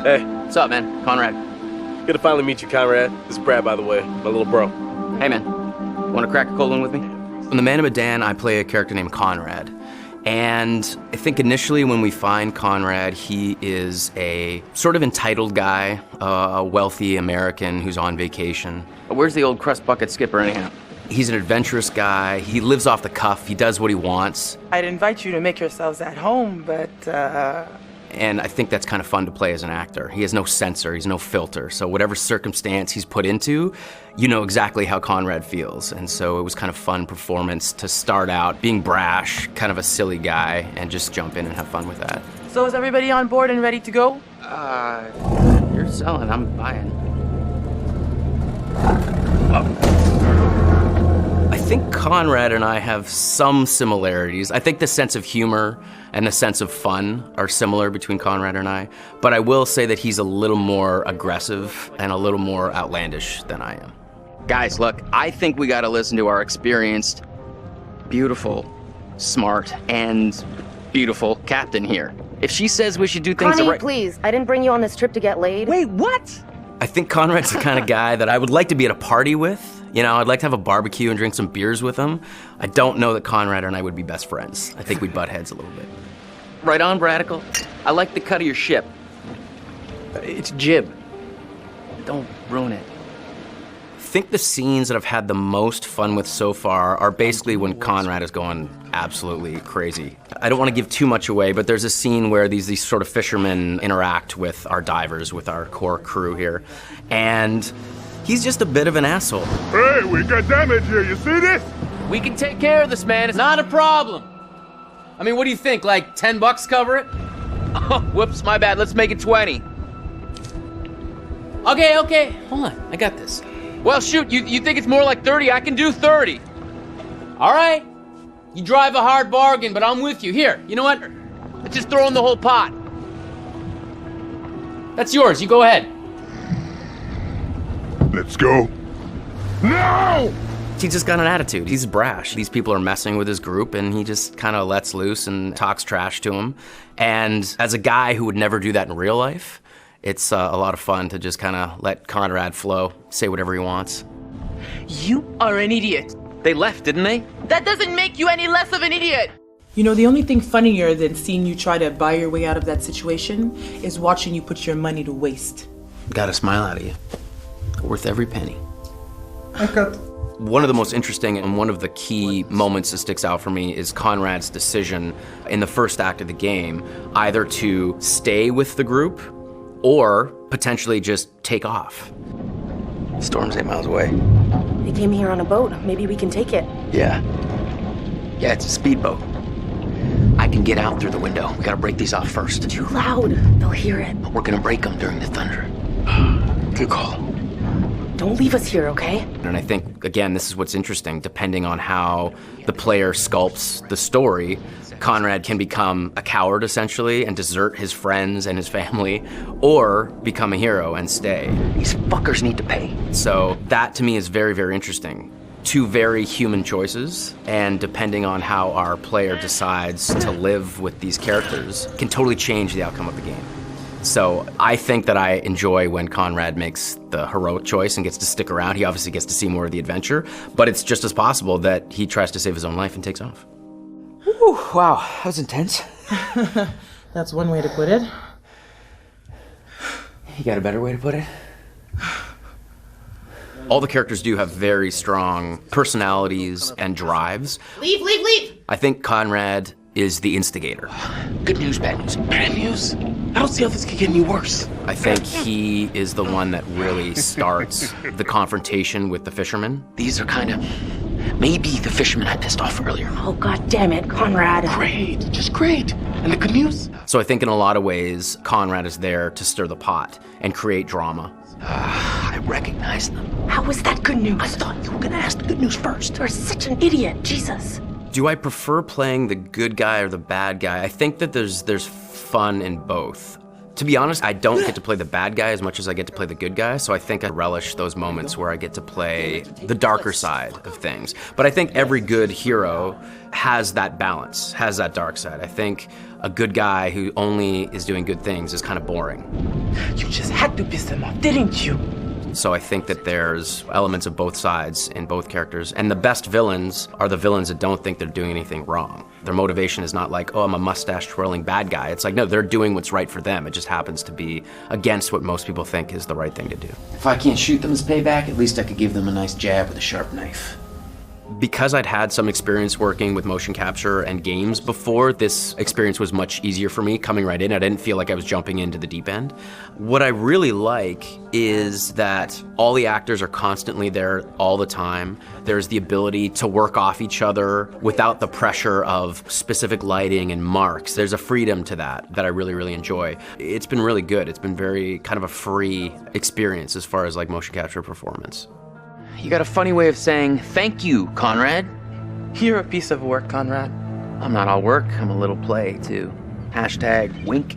Hey. What's up, man? Conrad. Good to finally meet you, Conrad. This is Brad, by the way, my little bro. Hey, man. Want to crack a cold one with me? In The Man of Medan, I play a character named Conrad. And I think initially when we find Conrad, he is a sort of entitled guy, a wealthy American who's on vacation. Where's the old crust bucket skipper anyhow? He's an adventurous guy. He lives off the cuff. He does what he wants. I'd invite you to make yourselves at home, but And I think that's kind of fun to play as an actor. He has no censor, he's no filter. So whatever circumstance he's put into, you know exactly how Conrad feels. And so it was kind of fun performance to start out being brash, kind of a silly guy, and just jump in and have fun with that. So is everybody on board and ready to go? You're selling, I'm buying. I think Conrad and I have some similarities. I think the sense of humor and the sense of fun are similar between Conrad and I, but I will say that he's a little more aggressive and a little more outlandish than I am. Guys, look, I think we gotta listen to our experienced, beautiful, smart, and beautiful captain here. If she says we should do things Connie, right— please, I didn't bring you on this trip to get laid. Wait, what? I think Conrad's the kind of guy that I would like to be at a party with. You know, I'd like to have a barbecue and drink some beers with him. I don't know that Conrad and I would be best friends. I think we'd butt heads a little bit. Right on, Bradical. I like the cut of your ship. It's jib. Don't ruin it. I think the scenes that I've had the most fun with so far are basically when Conrad is going absolutely crazy. I don't want to give too much away, but there's a scene where these sort of fishermen interact with our divers, with our core crew here, and he's just a bit of an asshole. Hey, we got damage here, you see this? We can take care of this, man. It's not a problem. I mean, what do you think? Like $10 cover it? Oh, whoops, my bad. Let's make it 20. Okay. Hold on. I got this. Well, shoot, you think it's more like 30? I can do 30. All right. You drive a hard bargain, but I'm with you. Here, you know what? Let's just throw in the whole pot. That's yours. You go ahead. Let's go. No! He's just got an attitude. He's brash. These people are messing with his group, and he just kind of lets loose and talks trash to them. And as a guy who would never do that in real life, it's a lot of fun to just kind of let Conrad flow, say whatever he wants. You are an idiot. They left, didn't they? That doesn't make you any less of an idiot. You know, the only thing funnier than seeing you try to buy your way out of that situation is watching you put your money to waste. Got a smile out of you. Worth every penny. I got... One of the most interesting and one of the key moments that sticks out for me is Conrad's decision in the first act of the game, either to stay with the group or potentially just take off. Storm's 8 miles away. They came here on a boat. Maybe we can take it. Yeah, it's a speedboat. I can get out through the window. We gotta break these off first. Too loud. They'll hear it. We're gonna break them during the thunder. Good call. Don't leave us here, okay? And I think, again, this is what's interesting. Depending on how the player sculpts the story, Conrad can become a coward, essentially, and desert his friends and his family, or become a hero and stay. These fuckers need to pay. So that, to me, is very, very interesting. Two very human choices, and depending on how our player decides to live with these characters, can totally change the outcome of the game. So I think that I enjoy when Conrad makes the heroic choice and gets to stick around. He obviously gets to see more of the adventure, but it's just as possible that he tries to save his own life and takes off. Whew, wow, that was intense. That's one way to put it. You got a better way to put it? All the characters do have very strong personalities and drives. Leave! I think Conrad is the instigator. Good news, bad news. Bad news? I don't see how this could get any worse. I think he is the one that really starts the confrontation with the fishermen. These are kind of... Maybe the fishermen I pissed off earlier. Oh, God damn it, Conrad. Great, just great. And the good news? So I think in a lot of ways, Conrad is there to stir the pot and create drama. I recognize them. How was that good news? I thought you were gonna ask the good news first. You're such an idiot, Jesus. Do I prefer playing the good guy or the bad guy? I think that there's fun in both. To be honest, I don't get to play the bad guy as much as I get to play the good guy, so I think I relish those moments where I get to play the darker side of things. But I think every good hero has that balance, has that dark side. I think a good guy who only is doing good things is kind of boring. You just had to piss them off, didn't you? So I think that there's elements of both sides in both characters. And the best villains are the villains that don't think they're doing anything wrong. Their motivation is not like, oh, I'm a mustache-twirling bad guy. It's like, no, they're doing what's right for them. It just happens to be against what most people think is the right thing to do. If I can't shoot them as payback, at least I could give them a nice jab with a sharp knife. Because I'd had some experience working with motion capture and games before, this experience was much easier for me coming right in. I didn't feel like I was jumping into the deep end. What I really like is that all the actors are constantly there all the time. There's the ability to work off each other without the pressure of specific lighting and marks. There's a freedom to that I really, really enjoy. It's been really good. It's been very kind of a free experience as far as like motion capture performance. You got a funny way of saying thank you, Conrad. You're a piece of work, Conrad. I'm not all work, I'm a little play, too. #wink.